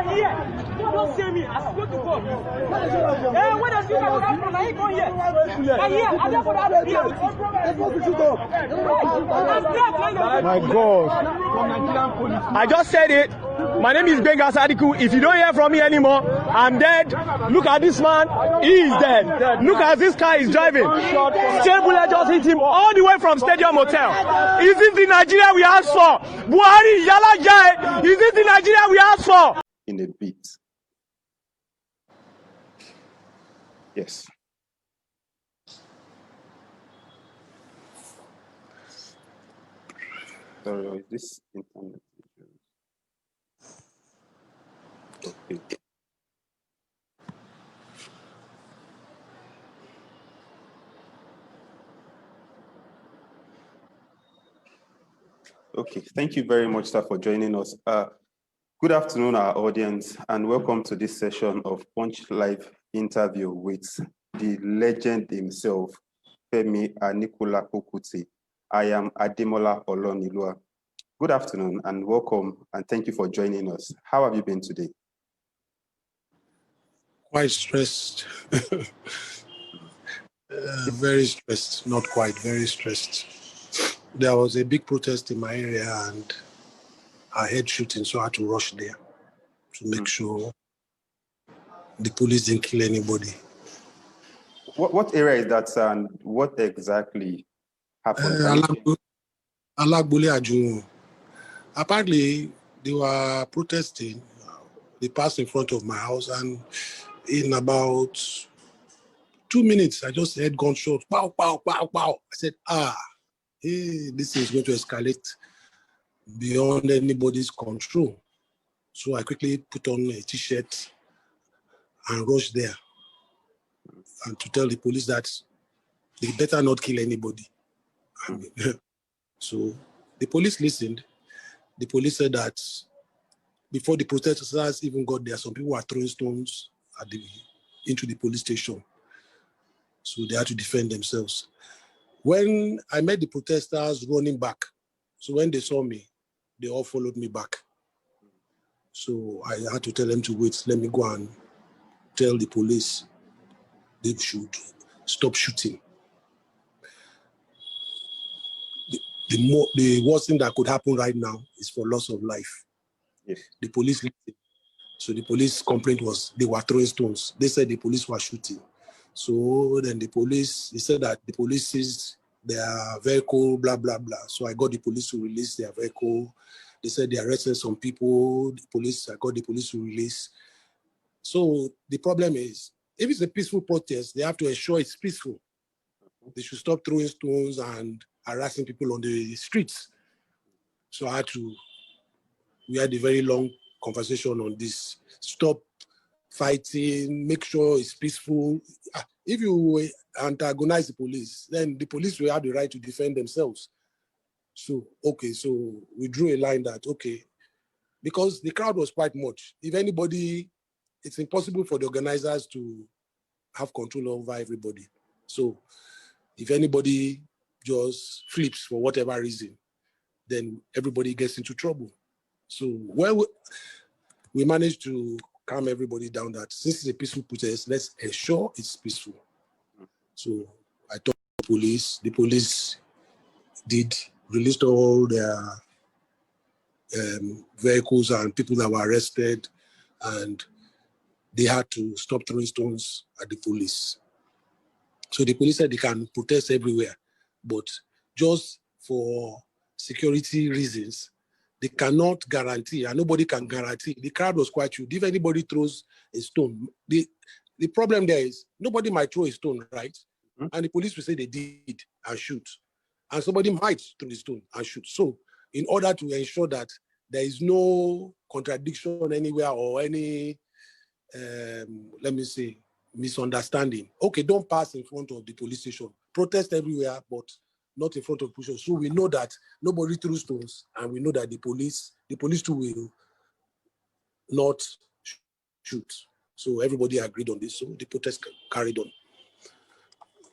are here. Don't say me. I swear to God. When does you come from? I ain't going here. I'm here. I'm here for that. My God. I just said it. My name is Benga Sadiku. If you don't hear from me anymore, I'm dead. Look at this man. He is dead. Look at this car he's driving. Stray bullet just hit him all the way from Stadium Hotel. Is this the Nigeria we asked for? Buhari, Yala Jai. Is this the Nigeria we asked for? In a bit. Yes. Sorry, is this internet? Okay. Okay, thank you very much, sir, for joining us. Good afternoon, our audience, and welcome to this session of Punch Live interview with the legend himself, FEMI Anikulapo KUTI. I am Ademola Olonilua. Good afternoon and welcome, and thank you for joining us. How have you been today? Quite stressed. Very stressed, not quite, very stressed. There was a big protest in my area and I heard shooting, so I had to rush there to make sure the police didn't kill anybody. What area is that, and what exactly happened? Alagbole Ajun. Apparently, they were protesting. They passed in front of my house, and in about 2 minutes, I just heard gunshots. Pow, pow, pow, pow. I said, hey, this is going to escalate beyond anybody's control. So I quickly put on a t-shirt and rushed there, and to tell the police that they better not kill anybody. So the police listened. The police said that before the protesters even got there, some people were throwing stones into the police station. So they had to defend themselves. When I met the protesters running back, so when they saw me, they all followed me back. So I had to tell them to wait, let me go and tell the police they should stop shooting. The worst thing that could happen right now is for loss of life. Yes. The police listened. So the police complaint was they were throwing stones. They said the police were shooting. So then they said that the police seized their vehicle, blah, blah, blah. So I got the police to release their vehicle. They said they arrested some people. I got the police to release. So the problem is, if it's a peaceful protest, they have to ensure it's peaceful. They should stop throwing stones and harassing people on the streets. So we had a very long conversation on this. Stop fighting, make sure it's peaceful. If you antagonize the police, then the police will have the right to defend themselves. So we drew a line that, because the crowd was quite much. If anybody, it's impossible for the organizers to have control over everybody. So if anybody just flips for whatever reason, then everybody gets into trouble. So we managed to calm everybody down that since it's a peaceful protest, let's ensure it's peaceful. So I told the police released all their vehicles and people that were arrested, and they had to stop throwing stones at the police. So the police said they can protest everywhere, but just for security reasons, they cannot guarantee, and nobody can guarantee. The crowd was quite huge. If anybody throws a stone, the problem there is nobody might throw a stone, right? Mm-hmm. And the police will say they did and shoot. And somebody might throw the stone and shoot. So in order to ensure that there is no contradiction anywhere or any, misunderstanding. Don't pass in front of the police station. Protest everywhere, but not in front of police. So we know that nobody threw stones, and we know that the police too will not shoot. So everybody agreed on this. So the protest carried on.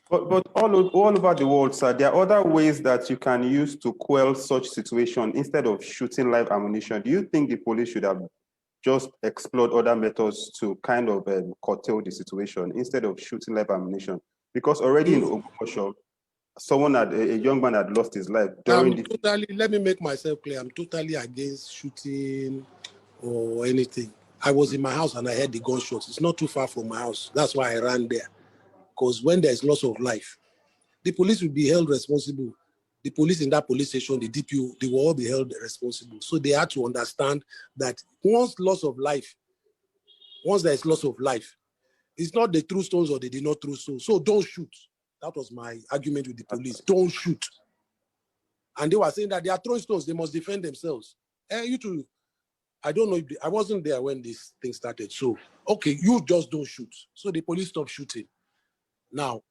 But all over the world, sir, there are other ways that you can use to quell such situation instead of shooting live ammunition. Do you think the police should have just explored other methods to kind of curtail the situation instead of shooting live ammunition? Because already in Ogumosho, a young man had lost his life during let me make myself clear. I'm totally against shooting or anything. I was in my house and I heard the gunshots. It's not too far from my house. That's why I ran there. Because when there's loss of life, the police will be held responsible. The police in that police station, the DPO, they will all be held responsible. So they had to understand that once there is loss of life, it's not they threw stones or they did not throw stones. So don't shoot. That was my argument with the police. Don't shoot. And they were saying that they are throwing stones. They must defend themselves. You too. I don't know. I wasn't there when this thing started. So, okay, you just don't shoot. So the police stopped shooting. Now,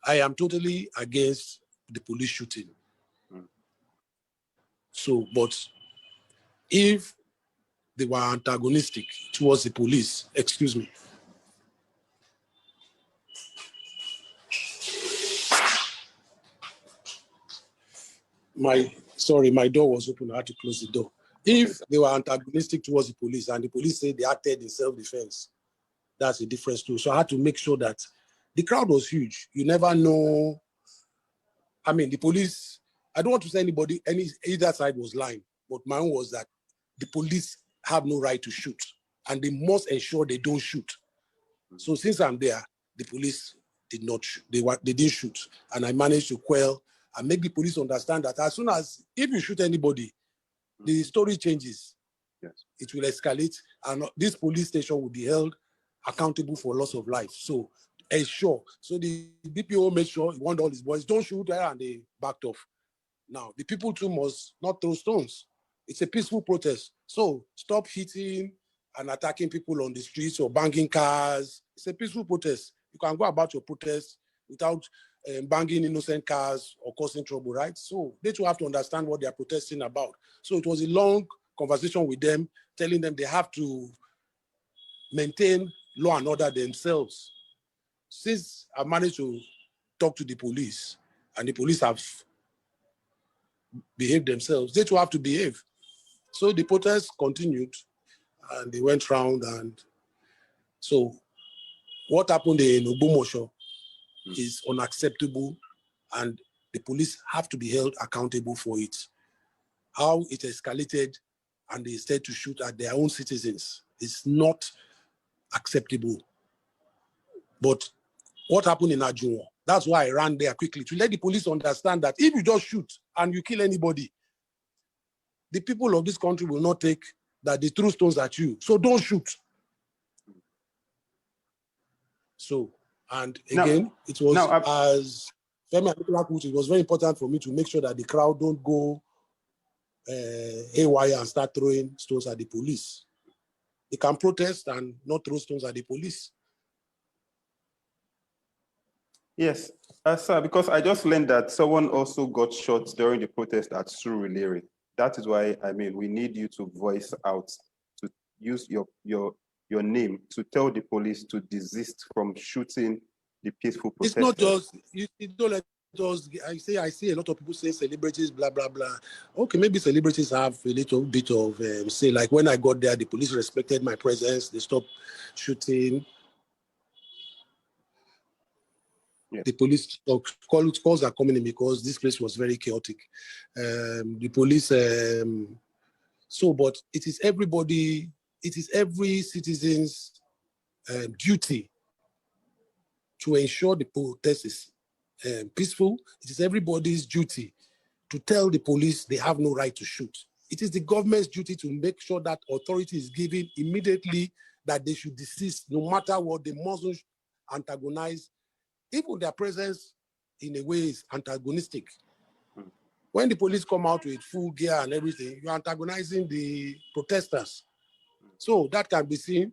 I am totally against the police shooting. So, but if they were antagonistic towards the police, excuse me. My door was open. I had to close the door. If they were antagonistic towards the police and the police said they acted in self-defense, that's a difference too. So I had to make sure that the crowd was huge. You never know. I mean, the police, I don't want to say either side was lying, but my own was that the police have no right to shoot and they must ensure they don't shoot. So since I'm there, the police did not shoot. They didn't shoot. And I managed to quell and make the police understand that as soon as, if you shoot anybody, the story changes. Yes. It will escalate and this police station will be held accountable for loss of life. So ensure. So the DPO made sure he warned all his boys, don't shoot there, and they backed off. Now, the people too must not throw stones. It's a peaceful protest. So stop hitting and attacking people on the streets or banging cars. It's a peaceful protest. You can go about your protest without banging innocent cars or causing trouble, right? So they too have to understand what they are protesting about. So it was a long conversation with them, telling them they have to maintain law and order themselves. Since I managed to talk to the police and the police have behaved themselves, they too have to behave. So the protest continued and they went round. And so what happened in Ogumosho is unacceptable and the police have to be held accountable for it. How it escalated and they started to shoot at their own citizens is not acceptable. But what happened in Ajunwa, that's why I ran there quickly, to let the police understand that if you just shoot and you kill anybody, the people of this country will not take that they threw stones at you. So don't shoot. So, and again, it was as FEMI and KUTI, it was very important for me to make sure that the crowd don't go haywire and start throwing stones at the police. They can protest and not throw stones at the police. Yes, sir, because I just learned that someone also got shot during the protest at Surulere. That is why, I mean, we need you to voice out, to use your name to tell the police to desist from shooting the peaceful protesters. It's not just, you don't let us, I see a lot of people say celebrities, blah, blah, blah. Okay, maybe celebrities have a little bit of, say, like when I got there, the police respected my presence, they stopped shooting. Yeah. The police calls are coming in because this place was very chaotic. The police, but it is every citizen's duty to ensure the protest is peaceful. It is everybody's duty to tell the police they have no right to shoot. It is the government's duty to make sure that authority is given immediately that they should desist, no matter what. They mustn't antagonize. Even their presence, in a way, is antagonistic. When the police come out with full gear and everything, you're antagonizing the protesters. So that can be seen,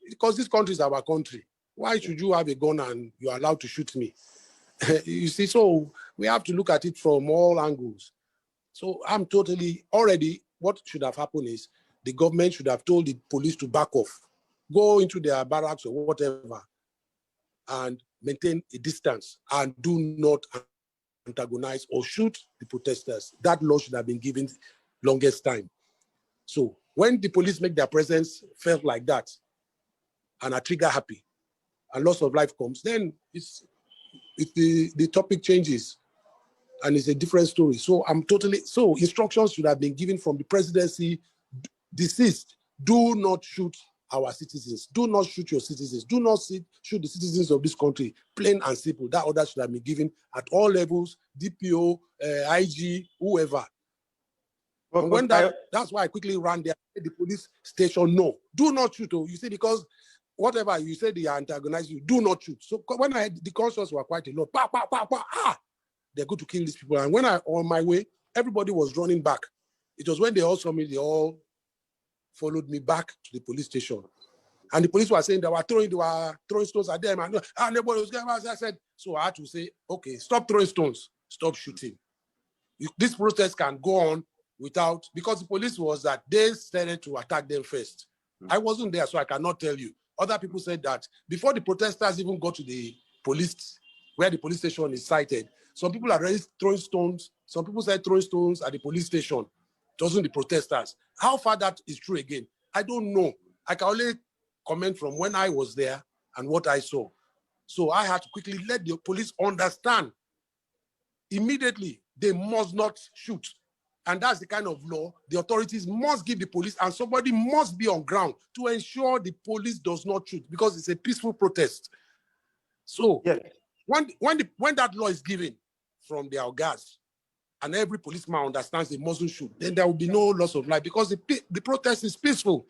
because this country is our country. Why should you have a gun and you're allowed to shoot me? You see, so we have to look at it from all angles. So I'm totally, already, what should have happened is the government should have told the police to back off, go into their barracks or whatever, and maintain a distance and do not antagonize or shoot the protesters. That law should have been given longest time. So When the police make their presence felt like that, and are trigger happy, and loss of life comes, then the topic changes, and it's a different story. So instructions should have been given from the presidency, desist, do not shoot our citizens, do not shoot your citizens, do not shoot the citizens of this country, plain and simple. That order should have been given at all levels, DPO, IG, whoever. And when that's why I quickly ran there, the police station, no, do not shoot. You see, because whatever you say, they antagonize you, do not shoot. So when I had the gunshots were quite a lot, they're going to kill these people. And when on my way, everybody was running back. It was when they all saw me, they all followed me back to the police station. And the police were saying they were throwing stones at them. And nobody was getting. I said, so I had to say, okay, stop throwing stones, stop shooting. This protest can go on without, because the police was that they started to attack them first. I wasn't there, so I cannot tell you. Other people said that before the protesters even got to the police, where the police station is sited, some people are already throwing stones. Some people said throwing stones at the police station. It wasn't the protesters. How far that is true again, I don't know. I can only comment from when I was there and what I saw. So I had to quickly let the police understand immediately they must not shoot. And that's the kind of law the authorities must give the police, and somebody must be on ground to ensure the police does not shoot, because it's a peaceful protest. So when that law is given from the Algas, and every policeman understands they mustn't shoot, then there will be no loss of life, because the protest is peaceful.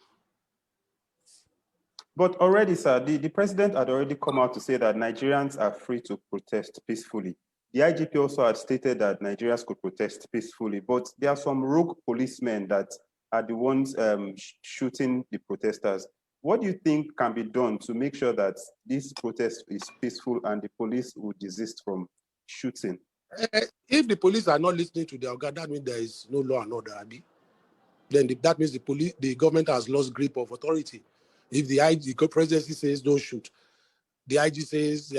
But already, sir, the president had already come out to say that Nigerians are free to protest peacefully. The IGP also had stated that Nigerians could protest peacefully, but there are some rogue policemen that are the ones shooting the protesters. What do you think can be done to make sure that this protest is peaceful and the police will desist from shooting? If the police are not listening to the organ, that means there is no law and order, Abi. Then that means the government has lost grip of authority. If the presidency says don't shoot, the IG says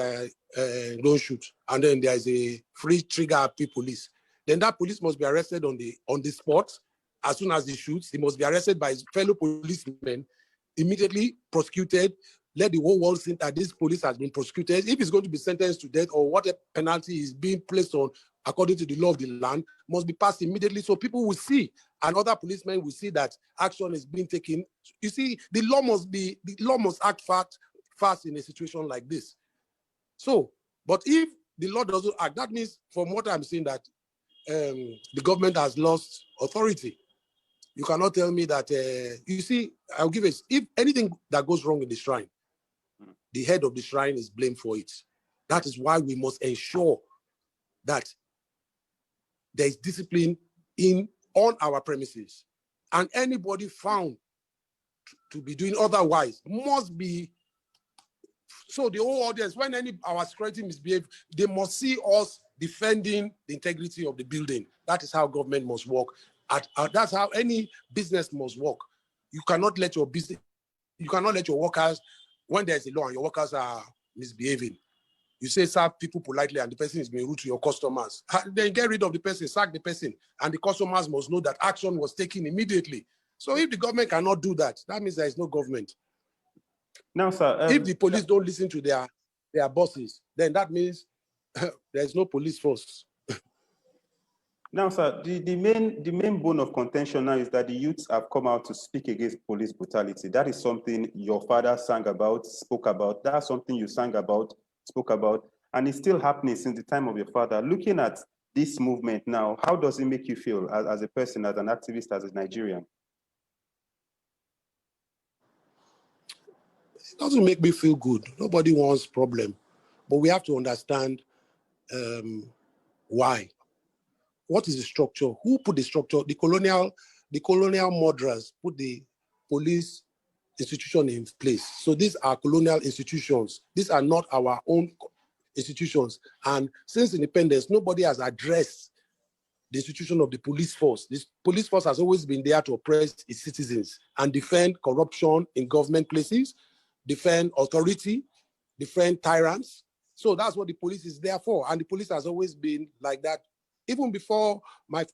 don't shoot, and then there is a free trigger happy police, then that police must be arrested on the spot. As soon as he shoots, he must be arrested by his fellow policemen, immediately prosecuted. Let the whole world see that this police has been prosecuted. If he's going to be sentenced to death or what penalty is being placed on according to the law of the land, must be passed immediately, so people will see, and other policemen will see that action is being taken. You see, the law must act fast in a situation like this. So, but if the law doesn't act, that means, from what I'm saying, that the government has lost authority. You cannot tell me that, you see, I'll give it, if anything that goes wrong in the shrine, the head of the shrine is blamed for it. That is why we must ensure that there is discipline on our premises. And anybody found to be doing otherwise must be, so the whole audience, when our security misbehave, they must see us defending the integrity of the building. That is how government must work. That's how any business must work. You cannot let your workers, when there's a law and your workers are misbehaving, you say serve people politely and the person is being rude to your customers, then get rid of the person, sack the person, and the customers must know that action was taken immediately. So if the government cannot do that, that means there is no government. Now, sir, if the police don't listen to their bosses, then that means there is no police force. Now, sir, the main bone of contention now is that the youths have come out to speak against police brutality. That is something your father sang about, spoke about. That's something you sang about, spoke about, and it's still happening since the time of your father. Looking at this movement now, how does it make you feel as a person, as an activist, as a Nigerian? It doesn't make me feel good. Nobody wants problem, but we have to understand why. What is the structure? Who put the structure? The colonial murderers put the police institution in place. So these are colonial institutions. These are not our own institutions. And since independence, nobody has addressed the institution of the police force. This police force has always been there to oppress its citizens and defend corruption in government places, defend authority, defend tyrants. So that's what the police is there for. And the police has always been like that. Even before my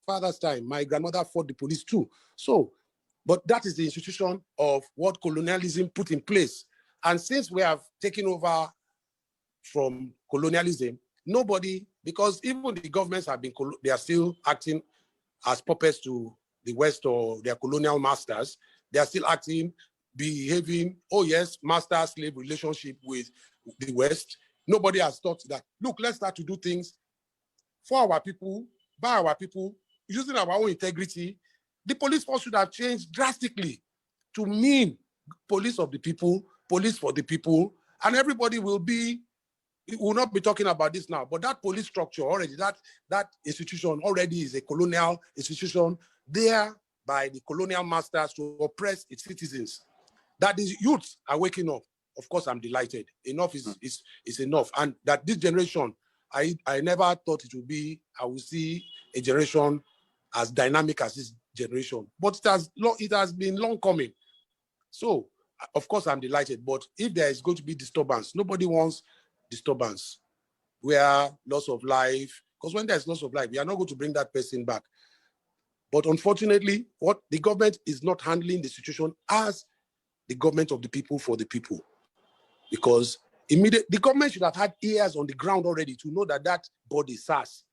father's time, my grandmother fought the police too. So But that is the institution of what colonialism put in place. And since we have taken over from colonialism, nobody, because even the governments have been, they are still acting as puppets to the West or their colonial masters. They are still acting, behaving, oh yes, master-slave relationship with the West. Nobody has thought that, look, let's start to do things for our people, by our people, using our own integrity. The police force should have changed drastically to mean police of the people, police for the people, and everybody will not be talking about this now, but that police structure already, that institution already is a colonial institution there by the colonial masters to oppress its citizens. That the youths are waking up. Of course, I'm delighted. Enough is enough. And that this generation, I never thought it would be, I will see a generation as dynamic as this generation. But it has been long coming. So, of course, I'm delighted. But if there is going to be disturbance, nobody wants disturbance, where loss of life, because when there's loss of life, we are not going to bring that person back. But unfortunately, what the government is not handling the situation as the government of the people for the people, because the government should have had ears on the ground already to know that that body, SARS,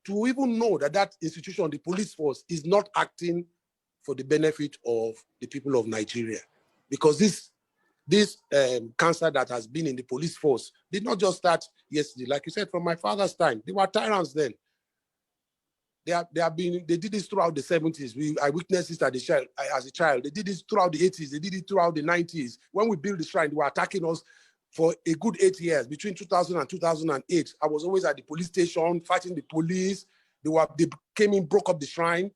to even know that that institution, the police force, is not acting for the benefit of the people of Nigeria, because this cancer that has been in the police force did not just start yesterday. Like you said, from my father's time, they were tyrants then. They did this throughout the 70s. I witnessed this as a child. They did this throughout the 80s. They did it throughout the 90s. When we built the shrine, they were attacking us for a good 8 years. Between 2000 and 2008, I was always at the police station fighting the police. They came in, broke up the shrine.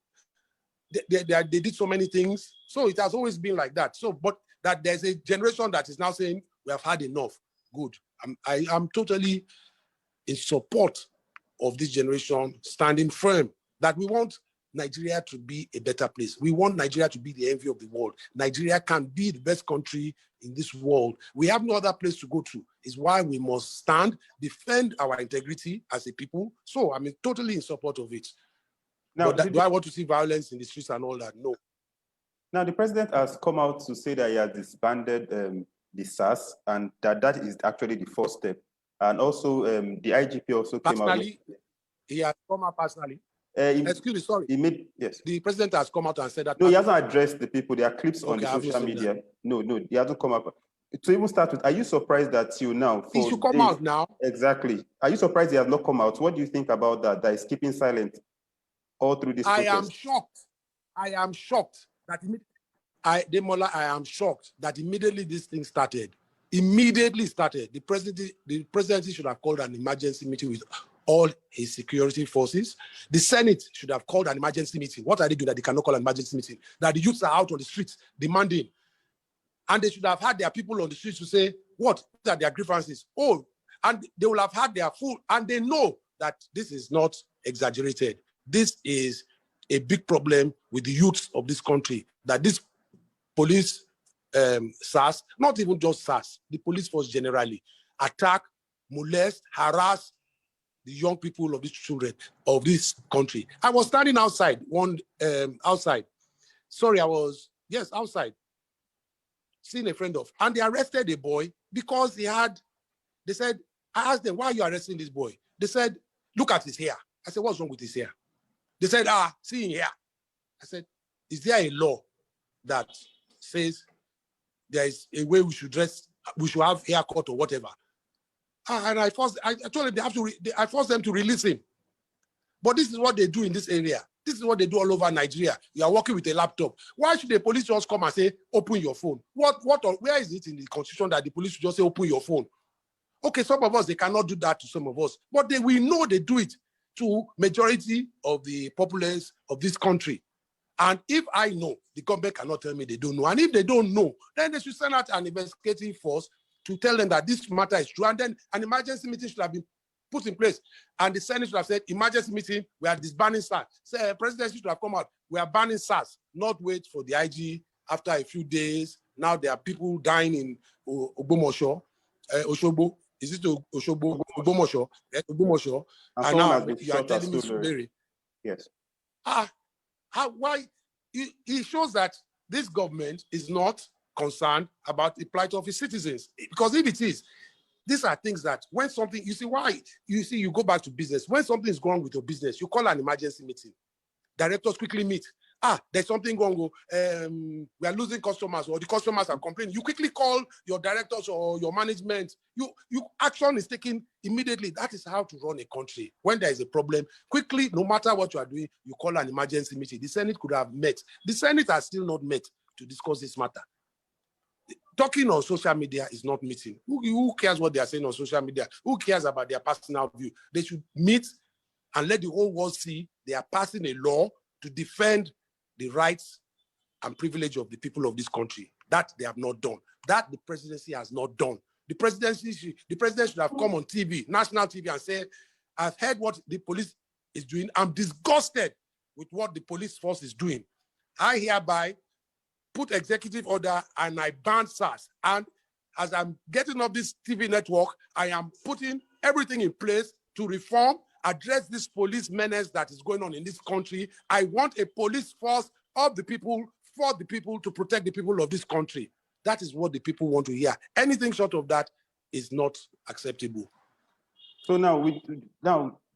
They did so many things. So it has always been like that. So, but that there's a generation that is now saying, we have had enough. Good. I'm totally in support of this generation, standing firm that we want Nigeria to be a better place. We want Nigeria to be the envy of the world. Nigeria can be the best country in this world. We have no other place to go to. It's why we must stand, defend our integrity as a people. So I'm totally in support of it. Now, do I want to see violence in the streets and all that? No. Now, the president has come out to say that he has disbanded the SARS, and that is actually the first step. And also, the IGP also came out. He has come out personally. Excuse me, sorry. Yes. The president has come out and said that. No, he hasn't addressed the people. There are clips on the social media. No, he hasn't come up. To even start with, are you surprised that till now? He should come out now. Exactly. Are you surprised he has not come out? What do you think about that? That is keeping silent all through this protest? I am shocked. I am shocked that I am shocked that immediately this thing started. The presidency should have called an emergency meeting with all his security forces. The Senate should have called an emergency meeting. What are they doing that they cannot call an emergency meeting? That the youths are out on the streets demanding. And they should have had their people on the streets to say, what are their grievances? Oh, and they will have had their full, and they know that this is not exaggerated. This is a big problem with the youths of this country, that this police, SARS, not even just SARS, the police force generally, attack, molest, harass the young people of these children of this country. I was standing outside, outside, seeing a friend of, and they arrested a boy because they said, I asked them, why are you arresting this boy? They said, look at his hair. I said, what's wrong with his hair? They said, see in here. I said, is there a law that says there is a way we should dress, we should have haircut or whatever? And I told them I forced them to release him. But this is what they do in this area. This is what they do all over Nigeria. You are working with a laptop. Why should the police just come and say, open your phone? Where is it in the constitution that the police should just say, open your phone? Okay, some of us, they cannot do that to some of us, but we know they do it to majority of the populace of this country. And if I know, the government cannot tell me they don't know. And if they don't know, then they should send out an investigating force to tell them that this matter is true. And then an emergency meeting should have been put in place. And the Senate should have said, emergency meeting, we are disbanding SARS. So, presidency should have come out, we are banning SARS, not wait for the IG after a few days. Now there are people dying in Ogbomosho, Oshobo. Is it Oshobo, Ogbomosho? Ogbomosho. And now you are telling me Surrey. Yes. Why? It shows that this government is not concerned about the plight of its citizens. Because if it is, these are things that when something, you see why, you go back to business. When something is wrong with your business, you call an emergency meeting. Directors quickly meet. There's something wrong. We are losing customers, or the customers are complaining. You quickly call your directors or your management. Action is taken immediately. That is how to run a country. When there is a problem, quickly, no matter what you are doing, you call an emergency meeting. The Senate could have met. The Senate has still not met to discuss this matter. Talking on social media is not meeting. Who cares what they are saying on social media? Who cares about their personal view? They should meet and let the whole world see they are passing a law to defend the rights and privilege of the people of this country. That they have not done. That the presidency has not done. The president should have come on TV, national TV, and said, I've heard what the police is doing. I'm disgusted with what the police force is doing. I hereby put executive order and I ban SARS. And as I'm getting up this TV network, I am putting everything in place to reform, address this police menace that is going on in this country. I want a police force of the people, for the people, to protect the people of this country. That is what the people want to hear. Anything short of that is not acceptable. So now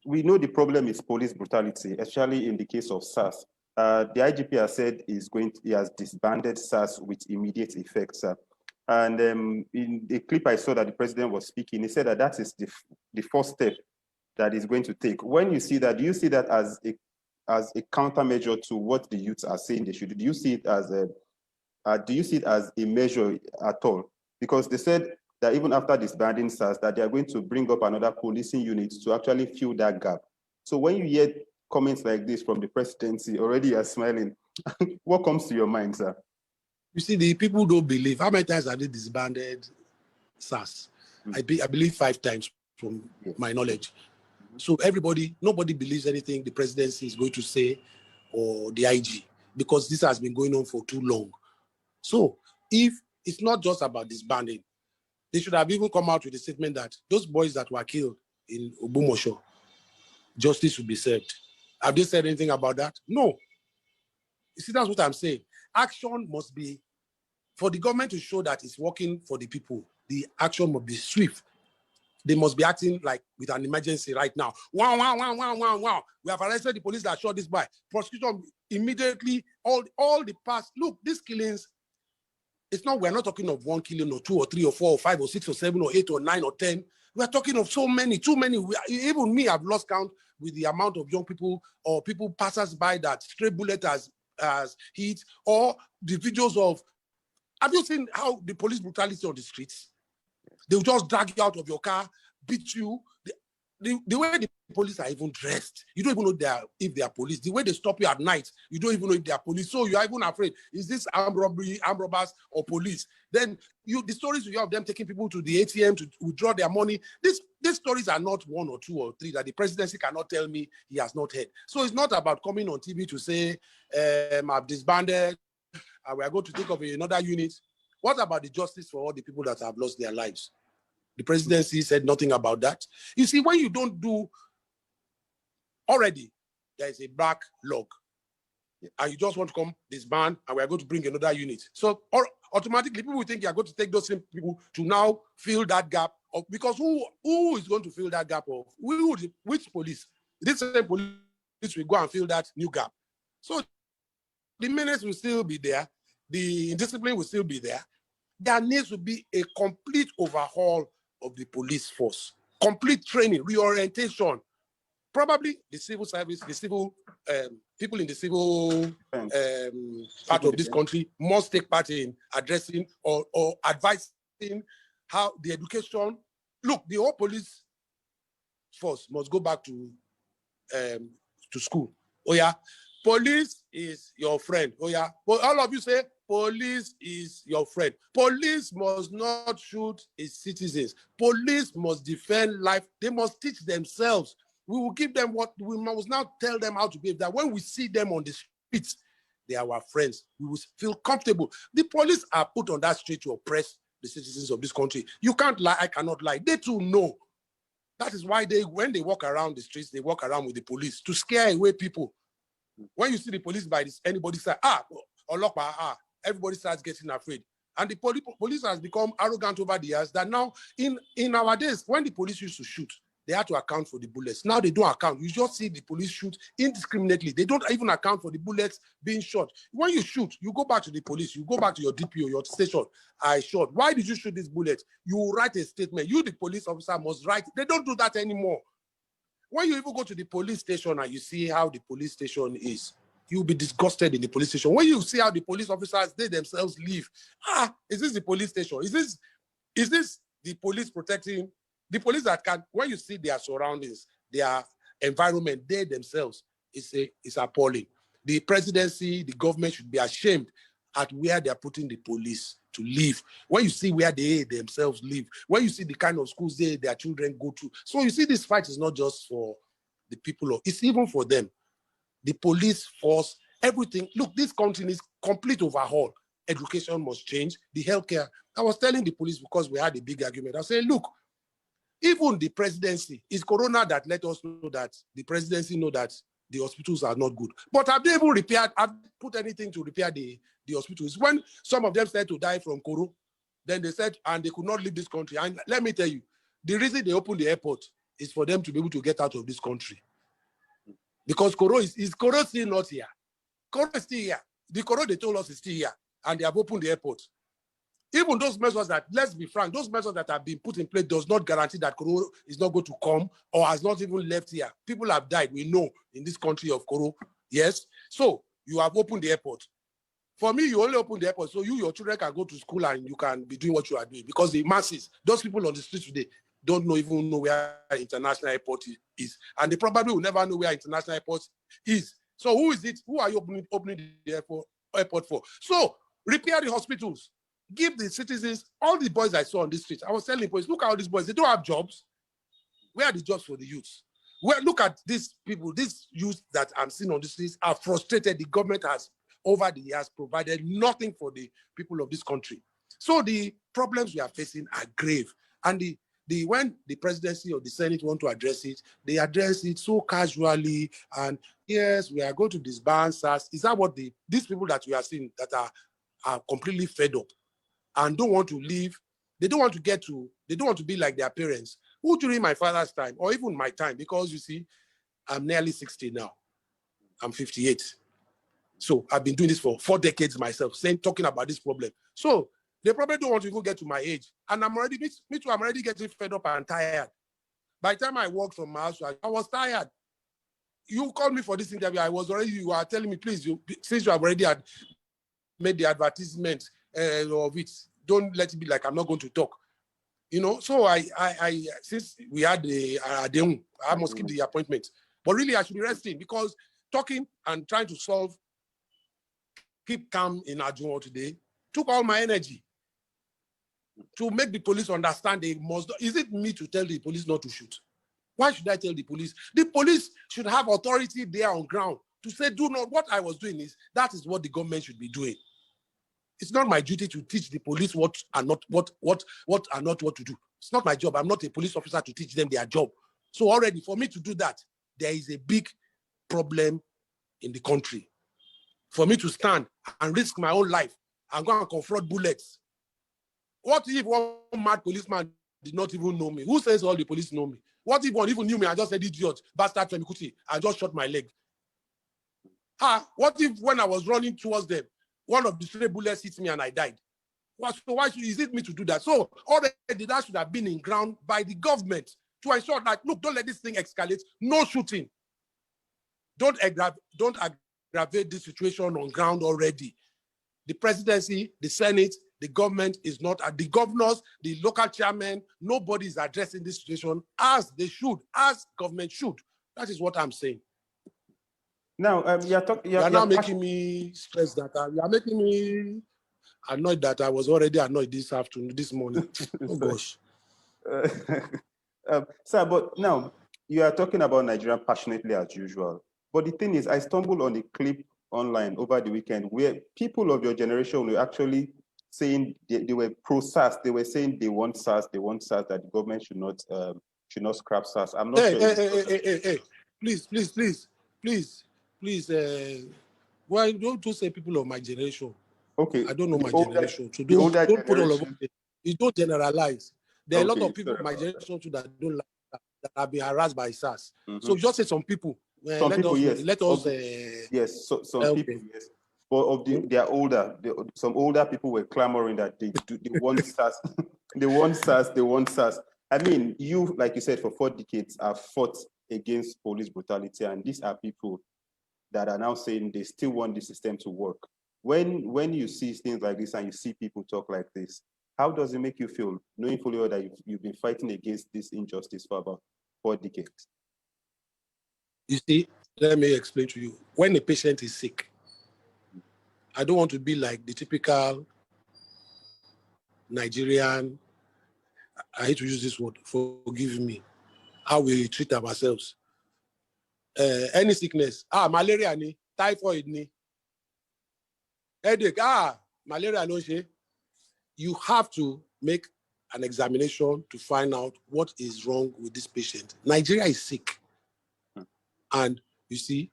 we know the problem is police brutality, especially in the case of SARS. The IGP has said he has disbanded SARS with immediate effect, sir. And in the clip I saw that the president was speaking, he said that is the first step that he's going to take. When you see that, do you see that as a countermeasure to what the youths are saying they should? Do you see it as a measure at all? Because they said that even after disbanding SARS, that they are going to bring up another policing unit to actually fill that gap. So when you hear comments like this from the presidency, already you're smiling. What comes to your mind, sir? You see, the people don't believe. How many times have they disbanded SARS? I believe 5 times from my knowledge. So nobody believes anything the presidency is going to say or the IG, because this has been going on for too long. So if it's not just about disbanding, they should have even come out with a statement that those boys that were killed in Ogbomosho, justice should be served. Have they said anything about that? No. You see, that's what I'm saying. Action must be, for the government to show that it's working for the people, the action must be swift. They must be acting like with an emergency right now. Wow, wow, wow, wow, wow, wow. We have arrested the police that shot this boy. Prosecution immediately, all the past. Look, these killings, we're not talking of 1 killing or 2 or 3 or 4 or 5 or 6 or 7 or 8 or 9 or 10. We're talking of so many, too many. Even me, I've lost count with the amount of young people or people passers by that stray bullet has hit, or the videos of, have you seen how the police brutality on the streets? They'll just drag you out of your car, beat you. The way the police are even dressed, you don't even know if they are police. The way they stop you at night, you don't even know if they are police. So you are even afraid, is this armed robbers or police? Then the stories you have of them taking people to the ATM to withdraw their money, these stories are not 1 or 2 or 3 that the presidency cannot tell me he has not heard. So it's not about coming on TV to say, I've disbanded, we are going to take up another unit. What about the justice for all the people that have lost their lives? The presidency said nothing about that. You see, when you don't do, already, there is a backlog. And you just want to come disband, and we are going to bring another unit. So automatically, people will think you are going to take those same people to now fill that gap. Because who is going to fill that gap? Which police? This same police will go and fill that new gap. So the menace will still be there. The indiscipline will still be there. There needs to be a complete overhaul of the police force, complete training, reorientation. Probably the civil service, the civil people in the civil part of this country must take part in addressing or advising how the education. Look, the whole police force must go back to school. Oh yeah, police is your friend. Oh yeah, but all of you say police is your friend. Police must not shoot its citizens. Police must defend life. They must teach themselves. We will give them what we must now tell them how to behave. That when we see them on the streets, they are our friends. We will feel comfortable. The police are put on that street to oppress the citizens of this country. You can't lie. I cannot lie. They too know. That is why when they walk around the streets, they walk around with the police to scare away people. When you see the police by anybody's side, everybody starts getting afraid. And the police has become arrogant over the years that now, in our days, when the police used to shoot, they had to account for the bullets. Now they don't account. You just see the police shoot indiscriminately. They don't even account for the bullets being shot. When you shoot, you go back to the police. You go back to your DPO, your station. I shot. Why did you shoot this bullet? You write a statement. You, the police officer, must write. They don't do that anymore. When you even go to the police station and you see how the police station is, you'll be disgusted in the police station. When you see how the police officers, they themselves live, is this the police station? Is this the police protecting? The police that can, when you see their surroundings, their environment, they themselves, it's appalling. The presidency, the government should be ashamed at where they're putting the police to live. When you see where they themselves live, when you see the kind of schools their children go to. So you see, this fight is not just for the people, it's even for them. The police force, everything. Look, this country needs complete overhaul. Education must change. The healthcare. I was telling the police because we had a big argument. I said, look, even the presidency, it's Corona that let us know that the presidency know that the hospitals are not good. But have they even put anything to repair the hospitals? When some of them started to die from Corona, then they said, and they could not leave this country. And let me tell you, the reason they opened the airport is for them to be able to get out of this country. Because Corona is Corona still not here? Corona is still here. The Corona they told us is still here, and they have opened the airport. Even those measures that, let's be frank, those measures that have been put in place does not guarantee that Corona is not going to come or has not even left here. People have died, we know, in this country of Corona. Yes. So you have opened the airport. For me, you only open the airport so your children can go to school and you can be doing what you are doing, because the masses, those people on the street today, don't even know where international airport is. And they probably will never know where international airport is. So who is it? Who are you opening the airport for? So repair the hospitals. Give the citizens, all the boys I saw on the streets. I was telling the boys, look at all these boys. They don't have jobs. Where are the jobs for the youths? Well, look at these people, these youths that I'm seeing on the streets are frustrated. The government has, over the years, provided nothing for the people of this country. So the problems we are facing are grave. And when the presidency or the Senate want to address it, they address it so casually. And yes, we are going to disband SARS. Is that what these people that we are seeing that are completely fed up and don't want to leave? They don't want to be like their parents, who during my father's time, or even my time, because you see, I'm nearly 60 now. I'm 58. So I've been doing this for 4 decades myself, talking about this problem. So they probably don't want to even get to my age. And I'm already, me too, I'm already getting fed up and tired. By the time I walked from my house, I was tired. You called me for this interview. You are telling me, please, since you have already made the advertisement of it, don't let it be like I'm not going to talk. You know, so I since we had I must keep the appointment. But really, I should be resting, because talking and trying to keep calm in Ajunwa today took all my energy. To make the police understand they must. Is it me to tell the police not to shoot? Why should I tell the police? The police should have authority there on ground to say, do not. What I was doing that is what the government should be doing. It's not my duty to teach the police what are not what to do. It's not my job. I'm not a police officer to teach them their job. So already for me to do that, there is a big problem in the country. For me to stand and risk my own life and go and confront bullets. What if one mad policeman did not even know me? Who says all the police know me? What if one even knew me? I just said, idiot, bastard, FEMI, KUTI. I just shot my leg. What if when I was running towards them, one of the stray bullets hit me and I died? So why is it me to do that? So already that should have been in ground by the government to ensure that, look, don't let this thing escalate. No shooting. Don't aggravate this situation on ground already. The presidency, the Senate, the government is not, the governors, the local chairmen, nobody is addressing this situation as they should, as government should. That is what I'm saying. Now, you're now making me stressed that you're making me annoyed that I was already annoyed this morning. Oh gosh. Sir, but now you are talking about Nigeria passionately as usual. But the thing is, I stumbled on a clip online over the weekend where people of your generation were actually saying they were pro-SARS. They were saying they want SARS, that the government should not scrap SARS. I'm not sure. Hey, please. Why don't you say people of my generation? Okay. I don't know my generation. So don't put all of it. You don't generalize. There are a lot of people my generation too that don't like that have been harassed by SARS. So just say some people. Some people, yes. Yes, some people, yes. But they are older. Some older people were clamoring that they want SARS. They want SARS. They want SARS. I mean, you, like you said, for 4 decades have fought against police brutality, and these are people that are now saying they still want the system to work. When you see things like this and you see people talk like this, how does it make you feel, knowing fully well that you've been fighting against this injustice for about 4 decades? You see, let me explain to you. When a patient is sick, I don't want to be like the typical Nigerian, I hate to use this word, forgive me, how we treat ourselves. Any sickness, malaria ni, typhoid ni, headache, malaria no she. You have to make an examination to find out what is wrong with this patient. Nigeria is sick. And you see,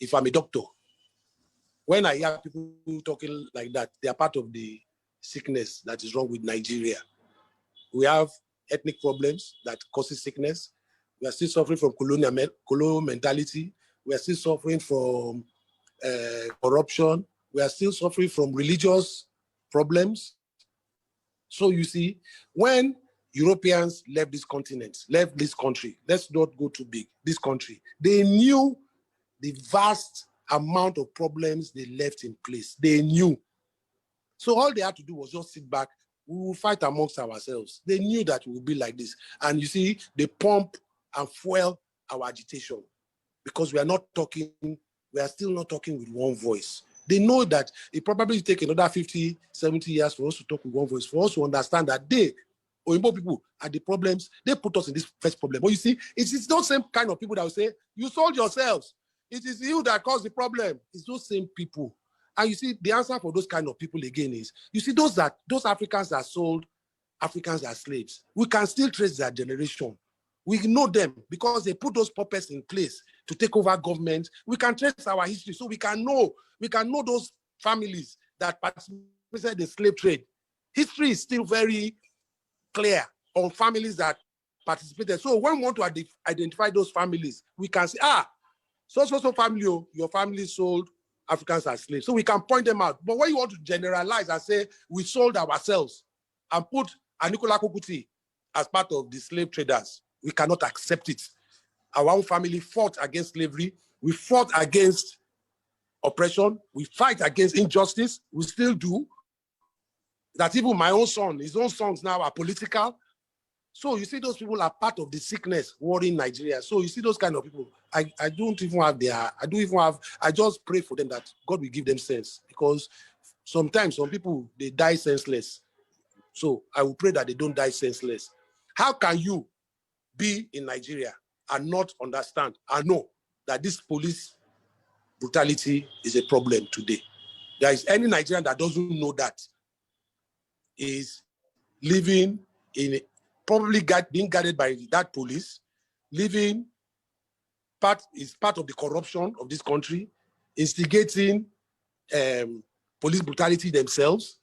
if I'm a doctor, when I hear people talking like that, they are part of the sickness that is wrong with Nigeria. We have ethnic problems that causes sickness. We are still suffering from colonial mentality. We are still suffering from corruption. We are still suffering from religious problems. So you see, when Europeans left this continent, left this country, let's not go too big, this country, they knew the vast amount of problems they left in place. They knew. So all they had to do was just sit back. We will fight amongst ourselves. They knew that we would be like this. And you see, they pump and fuel our agitation because we are not talking, we are still not talking with one voice. They know that it probably take another 50, 70 years for us to talk with one voice, for us to understand that they, Oyinbo people, are the problems. They put us in this first problem. But you see, it's those same kind of people that will say, you sold yourselves. It is you that caused the problem. It's those same people. And you see, the answer for those kind of people again is, you see, those Africans that sold Africans as slaves, we can still trace their generation. We know them because they put those puppets in place to take over government. We can trace our history, so we can know those families that participated in the slave trade. History is still very clear on families that participated. So when we want to identify those families, we can say, so family, your family sold Africans as slaves. So we can point them out. But when you want to generalize and say we sold ourselves and put Nicola KUTI as part of the slave traders, we cannot accept it. Our own family fought against slavery. We fought against oppression. We fight against injustice. We still do. That even my own son, his own sons now are political. So you see, those people are part of the sickness worrying Nigeria. So you see those kind of people. I just pray for them that God will give them sense, because sometimes some people, they die senseless. So I will pray that they don't die senseless. How can you be in Nigeria and not understand and know that this police brutality is a problem today? There is any Nigerian that doesn't know that is living in probably being guarded by that police, living part of the corruption of this country, instigating police brutality themselves,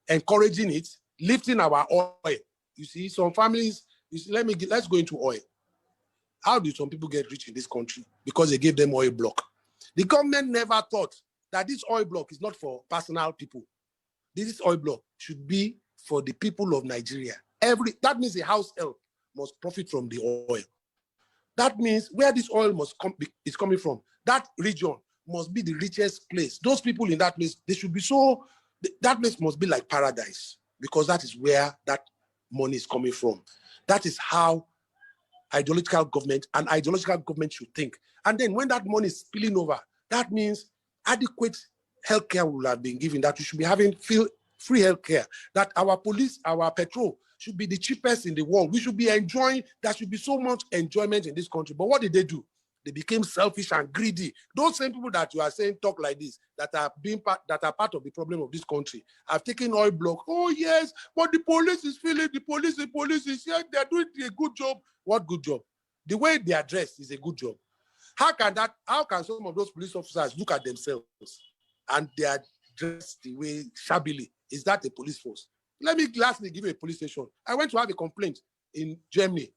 encouraging it, lifting our oil. You see, some families, let's go into oil. How do some people get rich in this country? Because they gave them oil block. The government never thought that this oil block is not for personal people. This oil block should be for the people of Nigeria. That means a household must profit from the oil. That means where this oil is coming from, that region must be the richest place. Those people in that place, they should be that place must be like paradise, because that is where that money is coming from. That is how ideological government should think. And then when that money is spilling over, that means adequate healthcare will have been given, that we should be having free healthcare, that our police, our petrol should be the cheapest in the world. We should be enjoying, there should be so much enjoyment in this country. But what did they do? They became selfish and greedy. Those same people that you are saying talk like this, that are part of the problem of this country, have taken oil block. Oh yes, but the police is feeling, the police is here, they're doing a good job. What good job? The way they are dressed is a good job. How can some of those police officers look at themselves and they are dressed the way shabbily. Is that a police force? Let me lastly give you a police station. I went to have a complaint in Germany,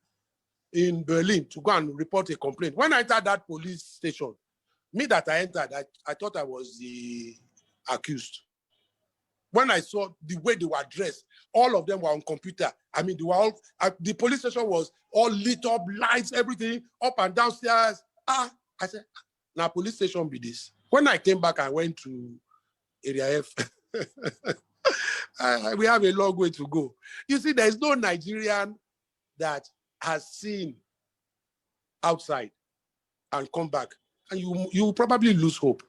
in Berlin, to go and report a complaint. When I entered that police station, me that I entered, I thought I was the accused. When I saw the way they were dressed, all of them were on computer. I mean, they were all, the police station was all lit up, lights, everything, up and downstairs. I said, now police station be this. When I came back, I went to Area F. We have a long way to go. You see, there is no Nigerian that has seen outside and come back. And you will probably lose hope.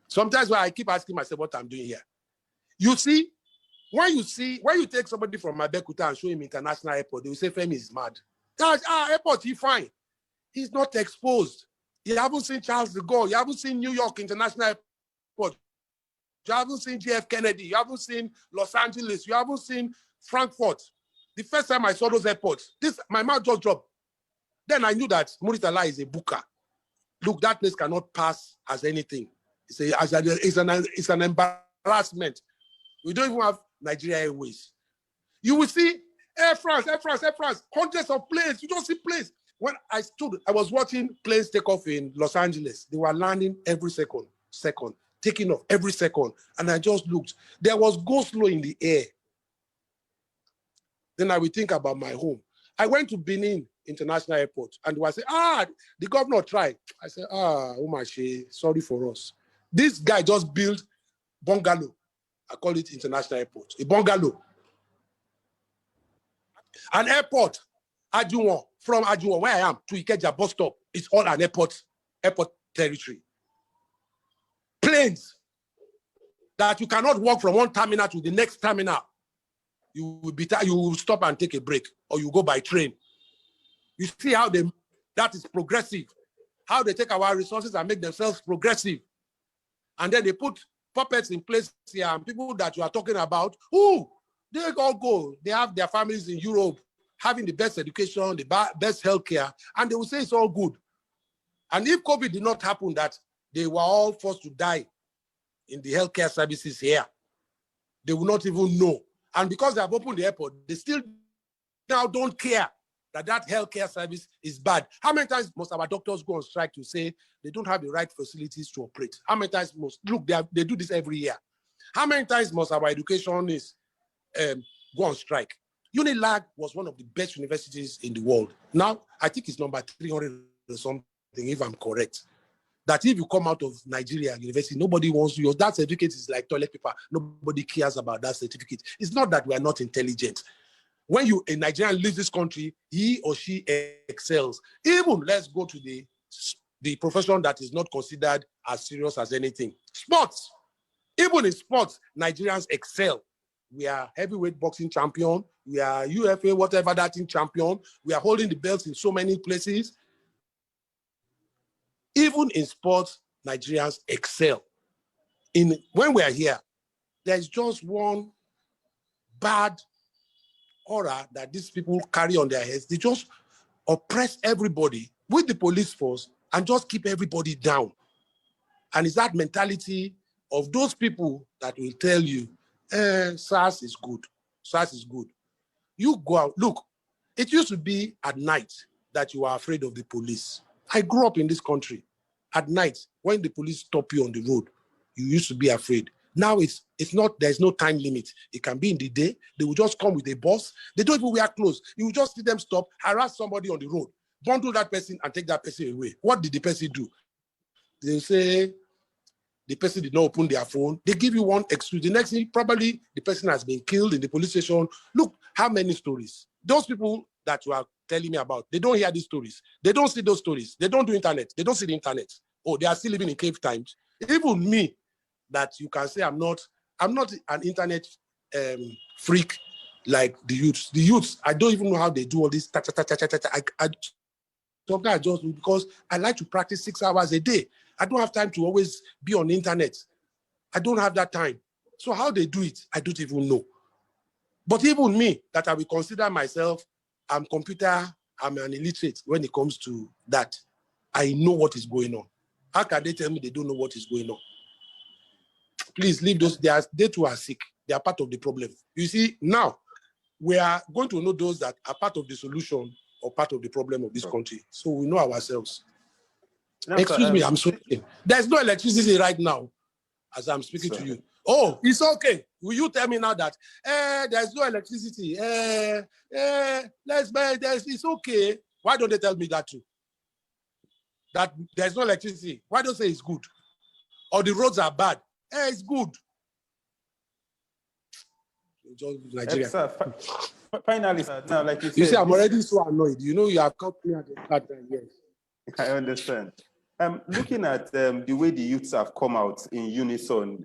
Sometimes when I keep asking myself what I'm doing here. You see, when you take somebody from Abeokuta and show him international airport, they will say FEMI is mad. Airport, he's fine. He's not exposed. You haven't seen Charles de Gaulle. You haven't seen New York International Airport. You haven't seen JF Kennedy. You haven't seen Los Angeles. You haven't seen Frankfurt. The first time I saw those airports, my mouth just dropped. Then I knew that Muritala is a booker. Look, that place cannot pass as anything. It's an embarrassment. We don't even have Nigeria Airways. You will see Air France, hundreds of planes. You don't see planes. When I was watching planes take off in Los Angeles. They were landing every second, taking off every second. And I just looked. There was go-slow in the air. Then I will think about my home. I went to Benin International Airport and they were saying, the governor tried. I said, Umashi, sorry for us. This guy just built bungalow. I call it International Airport, a bungalow. An airport, Ajuwon, from Ajuwon, where I am, to Ikeja bus stop, it's all an airport territory. Planes that you cannot walk from one terminal to the next terminal. You will stop and take a break, or you go by train. You see how that is progressive, how they take our resources and make themselves progressive. And then they put puppets in place here, and people that you are talking about, they all go. They have their families in Europe, having the best education, the best healthcare, and they will say it's all good. And if COVID did not happen, that they were all forced to die in the healthcare services here, they will not even know. And because they have opened the airport, they still now don't care that healthcare service is bad. How many times must our doctors go on strike to say they don't have the right facilities to operate? How many times they do this every year. How many times must our educationists go on strike? Unilag was one of the best universities in the world. Now, I think it's number 300 or something, if I'm correct. That if you come out of Nigeria university, nobody wants you. That certificate is like toilet paper. Nobody cares about that certificate. It's not that we are not intelligent. When a Nigerian leaves this country, he or she excels. Even let's go to the profession that is not considered as serious as anything. Sports. Even in sports, Nigerians excel. We are heavyweight boxing champion. We are UFA, whatever that thing champion. We are holding the belts in so many places. Even in sports, Nigerians excel. When we are here, there's just one bad aura that these people carry on their heads. They just oppress everybody with the police force and just keep everybody down. And it's that mentality of those people that will tell you, SARS is good. SARS is good. You go out. Look, it used to be at night that you are afraid of the police. I grew up in this country. At night, when the police stop you on the road, you used to be afraid. Now it's not, there's no time limit. It can be in the day. They will just come with a bus. They don't even wear clothes. You will just see them stop, harass somebody on the road, bundle that person and take that person away. What did the person do? They say the person did not open their phone. They give you one excuse. The next thing, probably the person has been killed in the police station. Look, how many stories? Those people that you are telling me about, they don't hear these stories. They don't see those stories. They don't do internet. They don't see the internet. Oh, they are still living in cave times. Even me, that you can say I'm not an internet freak like the youths. The youths, I don't even know how they do all this. Sometimes I just do because I like to practice 6 hours a day. I don't have time to always be on the internet. I don't have that time. So how they do it, I don't even know. But even me, that I will consider myself, I'm an illiterate when it comes to that. I know what is going on. How can they tell me they don't know what is going on? Please leave those. They too are sick. They are part of the problem. You see, now we are going to know those that are part of the solution or part of the problem of this country. So we know ourselves. Now, excuse me, I'm speaking. There's no electricity right now as I'm speaking to you. Oh, it's okay. Will you tell me now that there's no electricity? It's okay. Why don't they tell me that too? That there's no electricity. Why don't they say it's good? Or the roads are bad? It's good. Nigeria. Finally, now, like you said, you see, I'm already so annoyed. You know, you have caught me at the start. Yes. I understand. Looking at the way the youths have come out in unison,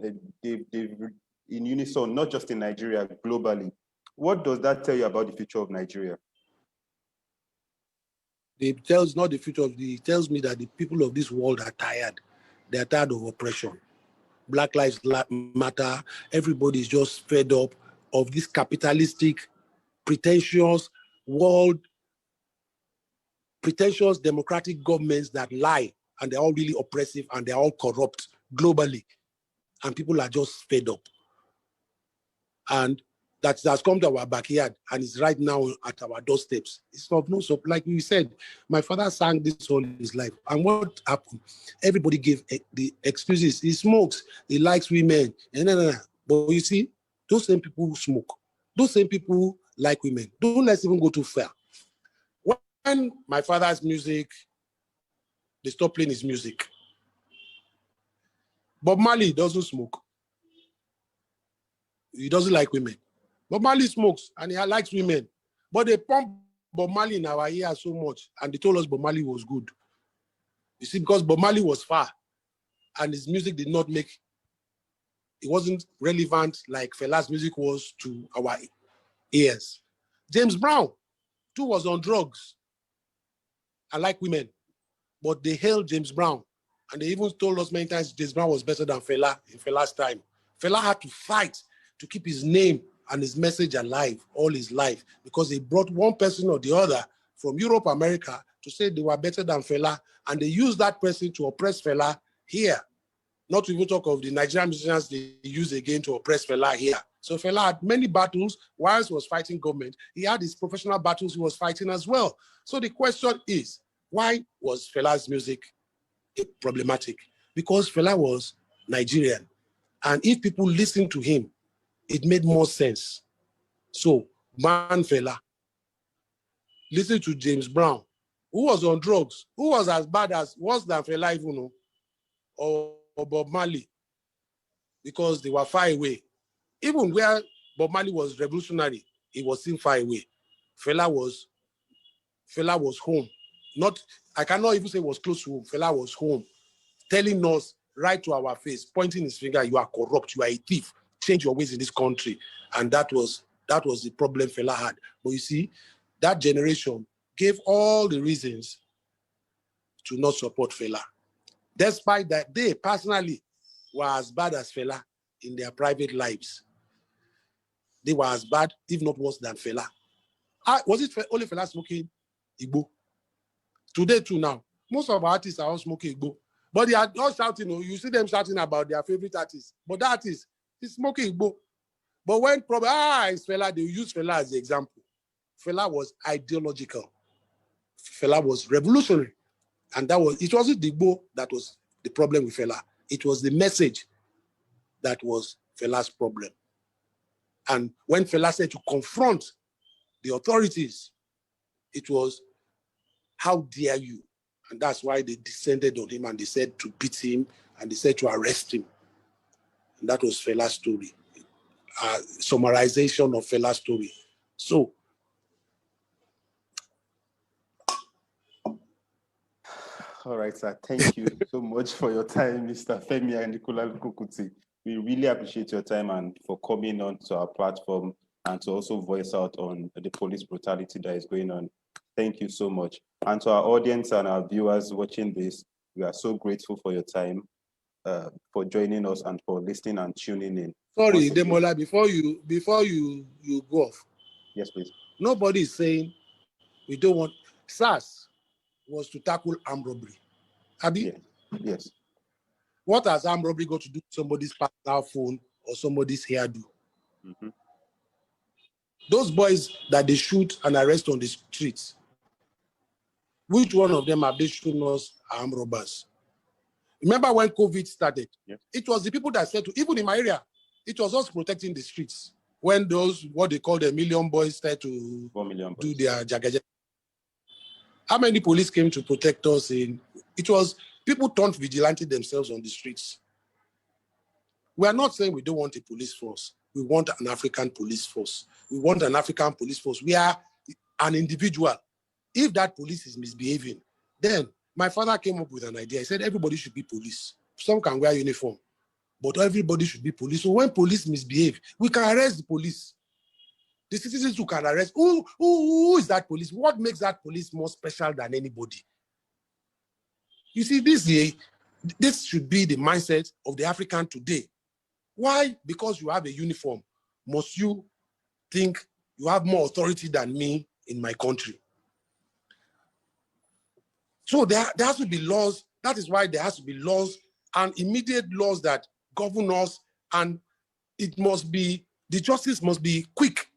not just in Nigeria, globally, what does that tell you about the future of Nigeria? It tells not the future of it tells me that the people of this world are tired. They are tired of oppression. Black Lives Matter. Everybody is just fed up of this capitalistic, pretentious democratic governments that lie, and they're all really oppressive and they're all corrupt globally. And people are just fed up. And that's come to our backyard and is right now at our doorsteps. It's of no so like we said, my father sang this all his life. And what happened? Everybody gave the excuses. He smokes, he likes women. But you see, those same people who smoke, those same people who like women, don't let's even go too far. When my father's music, they stop playing his music. Bob Marley doesn't smoke. He doesn't like women. Bob Marley smokes and he likes women. But they pump Bob Marley in our ear so much and they told us Bob Marley was good. You see, because Bob Marley was far and his music did not make, it wasn't relevant like Fela's music was to our ears. James Brown too was on drugs. I like women, but they hailed James Brown. And they even told us many times James Brown was better than Fela in Fela's time. Fela had to fight to keep his name and his message alive all his life because they brought one person or the other from Europe, America to say they were better than Fela. And they used that person to oppress Fela here. Not to even talk of the Nigerian musicians they used again to oppress Fela here. So Fela had many battles whilst he was fighting government. He had his professional battles he was fighting as well. So the question is, why was Fela's music problematic? Because Fela was Nigerian. And if people listened to him, it made more sense. So, ban Fela. Listen to James Brown, who was on drugs, who was as bad as, worse than Fela even, or Bob Marley, because they were far away. Even where Bob Marley was revolutionary, he was still far away. Fela was home. Not, I cannot even say was close to home. Fela was home, telling us right to our face, pointing his finger, you are corrupt, you are a thief, change your ways in this country. And that was the problem Fela had. But you see, that generation gave all the reasons to not support Fela. Despite that, they personally were as bad as Fela in their private lives. They were as bad, if not worse than Fela. Was it only Fela smoking Igbo? Today too now, most of our artists are all smoking Igbo. But they are not shouting, you see them shouting about their favorite artist. But that artist is smoking Igbo. But when probably, it's Fela, they use Fela as the example. Fela was ideological. Fela was revolutionary. And it wasn't the Igbo that was the problem with Fela. It was the message that was Fela's problem. And when Fela said to confront the authorities, it was, how dare you? And that's why they descended on him and they said to beat him and they said to arrest him. And that was Fela's story. Summarization of Fela's story. So, all right, sir. Thank you so much for your time, Mr. FEMI and Nicola KUTI. We really appreciate your time and for coming on to our platform and to also voice out on the police brutality that is going on. Thank you so much. And to our audience and our viewers watching this, we are so grateful for your time, for joining us and for listening and tuning in. Sorry, Demola, before you go off. Yes, please. Nobody is saying we don't want. SARS was to tackle armed robbery. Abi? Yes. What has armed robbery got to do with somebody's personal phone or somebody's hairdo? Mm-hmm. Those boys that they shoot and arrest on the streets, which one of them have they shown us armed robbers? Remember when COVID started? Yes. It was the people that said to, even in my area, it was us protecting the streets. When those, what they call the million boys, started to 4 million boys. do their jagaja. How many police came to protect us? It was people turned vigilante themselves on the streets. We are not saying we don't want a police force. We want an African police force. We want an African police force. We are an individual. If that police is misbehaving, then my father came up with an idea. He said everybody should be police. Some can wear uniform, but everybody should be police. So when police misbehave, we can arrest the police. The citizens who can arrest. Who is that police? What makes that police more special than anybody? You see, this should be the mindset of the African today. Why? Because you have a uniform, must you think you have more authority than me in my country? So there has to be laws. That is why there has to be laws and immediate laws that govern us, and it must be, the justice must be quick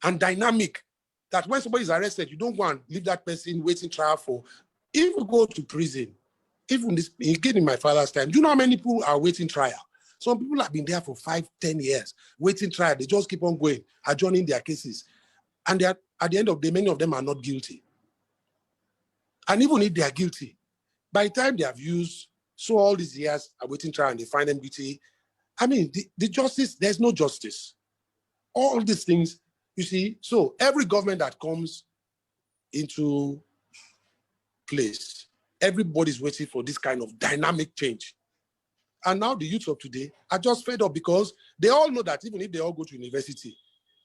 and dynamic, that when somebody is arrested, you don't go and leave that person waiting trial for, if you go to prison, even this, again in my father's time, do you know how many people are waiting trial? Some people have been there for 5, 10 years, waiting trial. They just keep on going, adjourning their cases. And at the end of the day, many of them are not guilty. And even if they are guilty, by the time they have used, so all these years are waiting trial and they find them guilty, I mean, the justice, there's no justice. All these things, you see, so every government that comes into place, everybody's waiting for this kind of dynamic change. And now the youth of today are just fed up because they all know that even if they all go to university,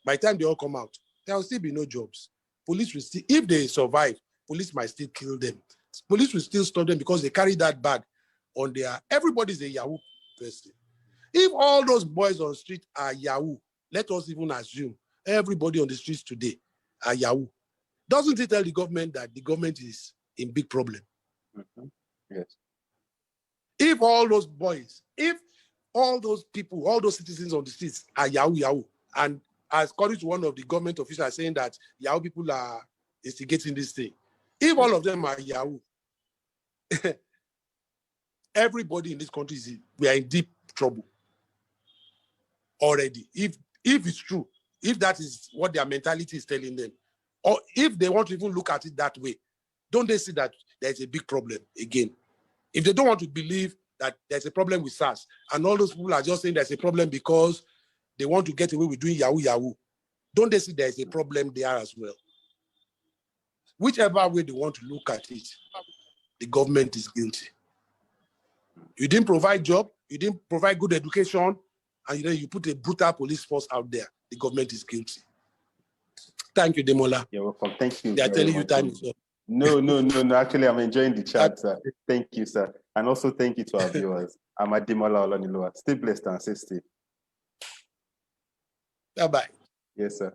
by the time they all come out, there will still be no jobs. Police will still, if they survive, police might still kill them. Police will still stop them because they carry that bag on their, everybody's a Yahoo person. If all those boys on the street are Yahoo, let us even assume everybody on the streets today are Yahoo. Doesn't it tell the government that the government is in big problem? Mm-hmm. Yes. If all those boys, if all those people, all those citizens on the streets are Yahoo, and as according to one of the government officials saying that Yahoo people are instigating this thing, if all of them are Yahoo, everybody in this country we are in deep trouble already. If it's true, if that is what their mentality is telling them, or if they want to even look at it that way, don't they see that there's a big problem again? If they don't want to believe that there's a problem with SARS, and all those people are just saying there's a problem because they want to get away with doing Yahoo, don't they see there's a problem there as well? Whichever way they want to look at it, the government is guilty. You didn't provide job, you didn't provide good education, and then you put a brutal police force out there. The government is guilty. Thank you, Demola. You're welcome. Thank you. They are telling you time is up. No. Actually, I'm enjoying the chat, sir. Thank you, sir. And also thank you to our viewers. I'm Ademola Olaniloa. Stay blessed and stay safe. Bye-bye. Yes, sir.